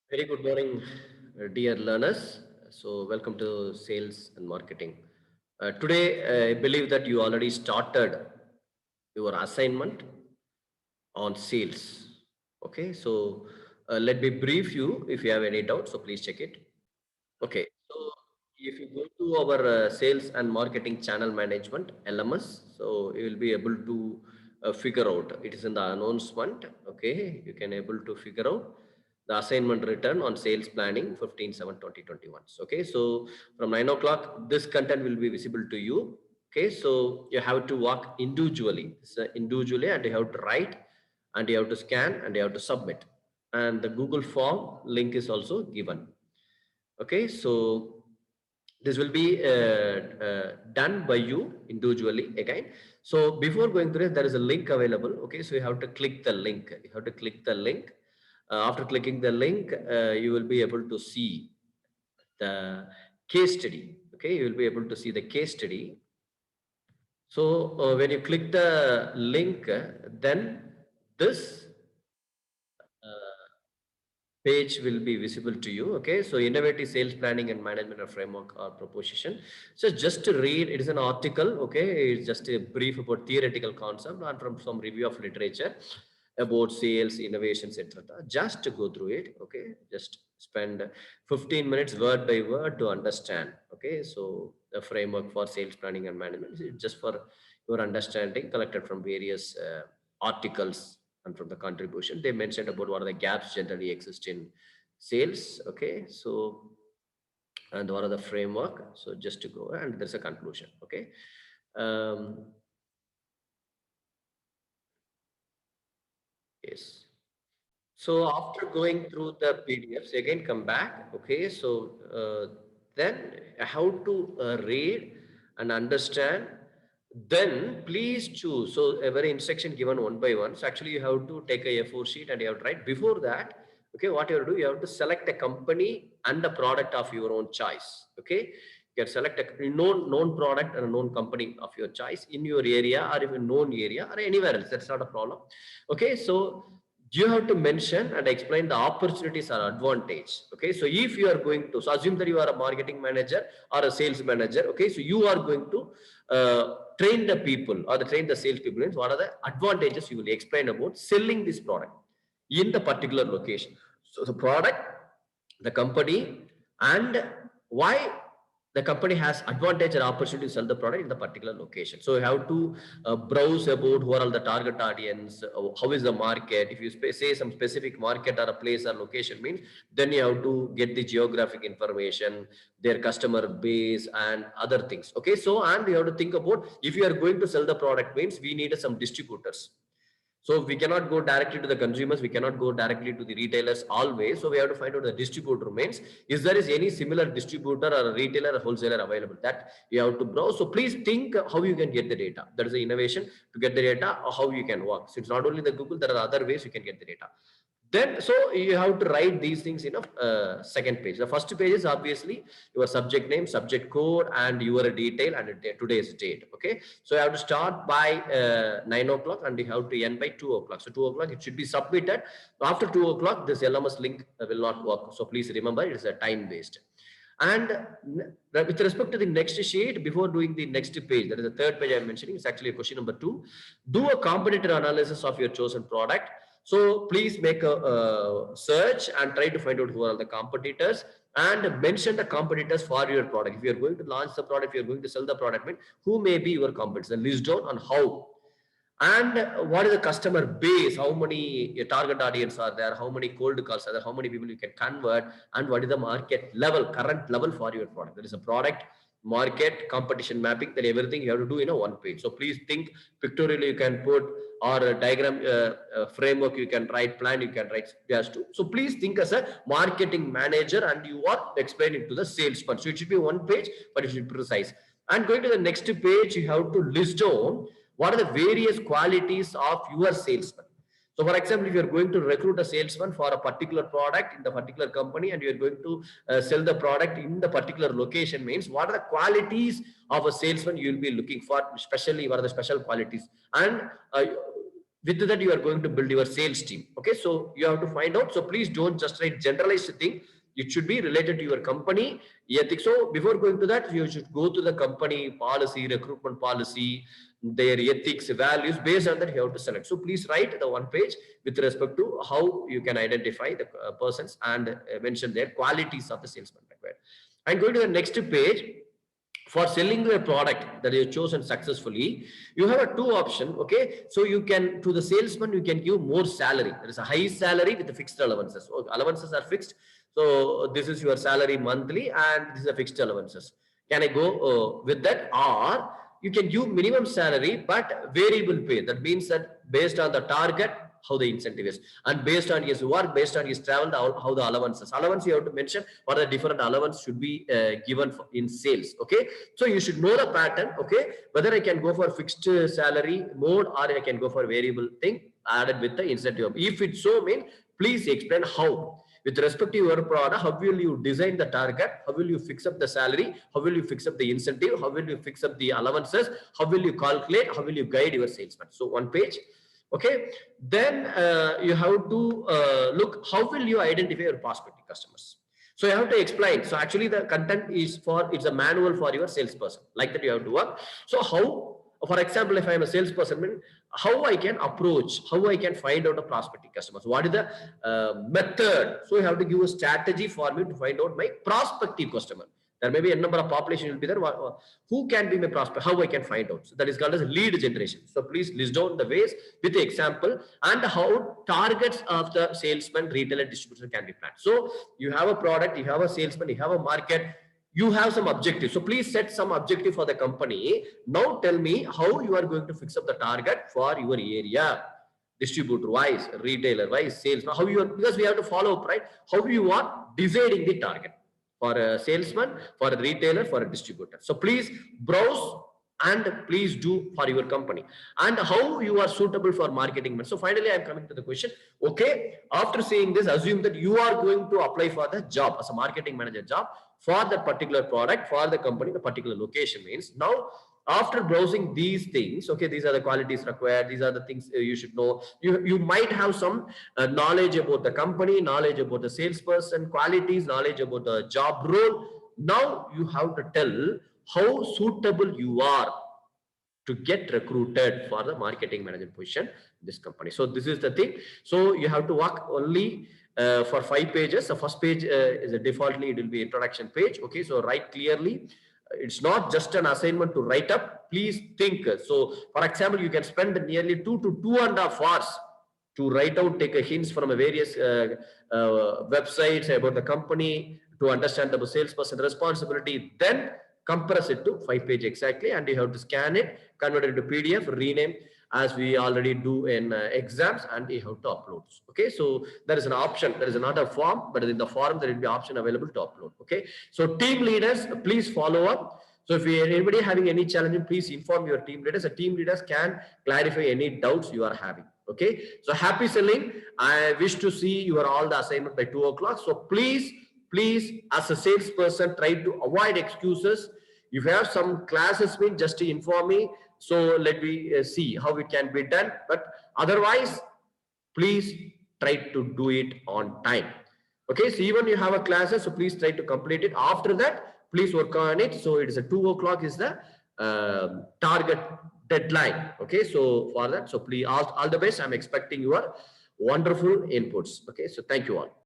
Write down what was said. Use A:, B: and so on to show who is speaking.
A: Very good morning, dear learners. So, welcome to Sales and Marketing. Today, I believe that you already started your assignment on sales. Okay, so let me brief you if you have any doubts. So, please check it. Okay, so if you go to our sales and marketing channel management LMS, so you will be able to figure out. It is in the announcement. Okay, you can able to figure out the assignment return on sales planning 15/7/2021. Okay, so from 9 o'clock, this content will be visible to you. Okay, so you have to work individually, individually, and you have to write, and you have to scan, and you have to submit. And the Google form link is also given. Okay, so this will be done by you individually again. So before going through it, there is a link available. Okay, so you have to click the link. You have to click the link. After clicking the link, you will be able to see the case study. Okay, you will be able to see the case study. So when you click the link, then this page will be visible to you. Okay, so innovative sales planning and management of framework or proposition. So just to read, it is an article. Okay, it's just a brief about theoretical concept and from some review of literature about sales, innovations, etc. Just to go through it. Okay, just spend 15 minutes word by word to understand. Okay, so the framework for sales planning and management is just for your understanding, collected from various articles and from the contribution. They mentioned about what are the gaps generally exist in sales. Okay, so and what are the framework. So just to go, and there's a conclusion. Okay, um, yes. So after going through the PDFs, again come back. Okay, so then how to read and understand. Then please choose. So every instruction given one by one. So actually you have to take a A4 sheet and you have to write. Before that, okay, what you have to do, you have to select a company and a product of your own choice. Okay, you can select a known product and a known company of your choice in your area or even known area or anywhere else. That's not a problem. Okay, so you have to mention and explain the opportunities or advantage. Okay, so if you are going to, so assume that you are a marketing manager or a sales manager. Okay, so you are going to train the people or train the sales people. What are the advantages you will explain about selling this product in the particular location. So the product, the company, and why the company has advantage and opportunity to sell the product in the particular location. So you have to browse about who are all the target audience, how is the market. If you say some specific market or a place or location means, then you have to get the geographic information, their customer base and other things. Okay, so and you have to think about if you are going to sell the product means we need some distributors. So we cannot go directly to the consumers. We cannot go directly to the retailers always. So we have to find out the distributor means, is there is any similar distributor or a retailer or wholesaler available, that you have to browse. So please think how you can get the data. That is the innovation to get the data, or how you can work. So it's not only the Google, there are other ways you can get the data. Then so you have to write these things in a second page. The first page is obviously your subject name, subject code, and your detail and today's date. Okay, so you have to start by 9 o'clock and you have to end by 2 o'clock. So 2 o'clock it should be submitted. After 2 o'clock this LMS link will not work, so please remember it is a time based. And with respect to the next sheet, before doing the next page, that is the third page I'm mentioning, it's actually a question number 2. Do a competitor analysis of your chosen product. So please make a search and try to find out who are the competitors and mention the competitors for your product. If you're going to launch the product, if you're going to sell the product, who may be your competitors, list down on how. And what is the customer base, how many target audience are there, how many cold calls are there, how many people you can convert, and what is the market level, current level for your product. There is a product, market, competition mapping, then everything you have to do in a one page. So please think pictorially you can put, or a diagram framework you can write, plan you can write, just to. So please think as a marketing manager and you are explaining to the salesman. So it should be one page, but it should be precise. And going to the next page, you have to list down what are the various qualities of your salesman. So for example, if you're going to recruit a salesman for a particular product in the particular company and you're going to sell the product in the particular location means, what are the qualities of a salesman you will be looking for, especially what are the special qualities. And with that you are going to build your sales team. Okay, so you have to find out. So please don't just write generalized thing. It should be related to your company ethics. So before going to that, you should go to the company policy, recruitment policy, their ethics, values. Based on that you have to select. So please write the one page with respect to how you can identify the persons and mention their qualities of the salesman required. And going to the next page, for selling your product that you have chosen successfully, you have a two option. Okay, so you can, to the salesman you can give more salary. There is a high salary with the fixed allowances. So allowances are fixed. So this is your salary monthly and this is a fixed allowances. Can I go with that? Or you can give minimum salary but variable pay. That means that based on the target, how the incentive is, and based on his work, based on his travel, how the allowance you have to mention what the different allowance should be given in sales. Okay, so you should know the pattern. Okay, whether I can go for fixed salary mode or I can go for variable thing added with the incentive. If it's so mean, please explain how. With respect to your product, how will you design the target? How will you fix up the salary? How will you fix up the incentive? How will you fix up the allowances? How will you calculate? How will you guide your salesman? So one page. Okay, then you have to look how will you identify your prospective customers. So you have to explain. So actually the content is for, it's a manual for your salesperson, like that you have to work. So how, for example, if I am a salesperson, how I can approach, how I can find out a prospective customers, what is the method. So you have to give a strategy for me to find out my prospective customer. There may be a number of population will be there. Who can be my prospect? How I can find out? So that is called as lead generation. So please list down the ways with the example and how targets of the salesman, retailer, distributor can be planned. So you have a product, you have a salesman, you have a market, you have some objective. So please set some objective for the company. Now tell me how you are going to fix up the target for your area, distributor wise, retailer wise, sales. How you are, because we have to follow up, right? How you are deciding the target for a salesman, for a retailer, for a distributor. So please browse and please do for your company, and how you are suitable for marketing. So finally, I am coming to the question. Okay, after saying this, assume that you are going to apply for the job as a marketing manager job for that particular product, for the company, the particular location. Means now after browsing these things, okay, these are the qualities required, these are the things you should know. You might have some knowledge about the company, knowledge about the salesperson qualities, knowledge about the job role. Now you have to tell how suitable you are to get recruited for the marketing manager position in this company. So this is the thing. So you have to work only for 5 pages. The first page is a defaultly, it will be introduction page. Okay, so write clearly. It's not just an assignment to write up. Please think. So for example, you can spend nearly 2 to 2.5 hours to write out, take a hints from a various websites about the company, to understand the salesperson responsibility, then compress it to 5 page exactly, and you have to scan it, convert it to PDF, rename as we already do in exams, and you have to upload. Okay, so there is an option, there is another form, but in the form there will be option available to upload. Okay, so team leaders, please follow up. So if anybody having any challenge, please inform your team leaders. The team leaders can clarify any doubts you are having. Okay, so happy selling. I wish to see your all the assignment by 2 o'clock. So please as a salesperson, try to avoid excuses. If you have some classes, just to inform me, so let me see how it can be done. But otherwise, please try to do it on time. Okay, so even you have a classes, so please try to complete it. After that, please work on it. So it is a 2 o'clock is the target deadline. Okay, so for that, so please all the best. I'm expecting your wonderful inputs. Okay, so thank you all.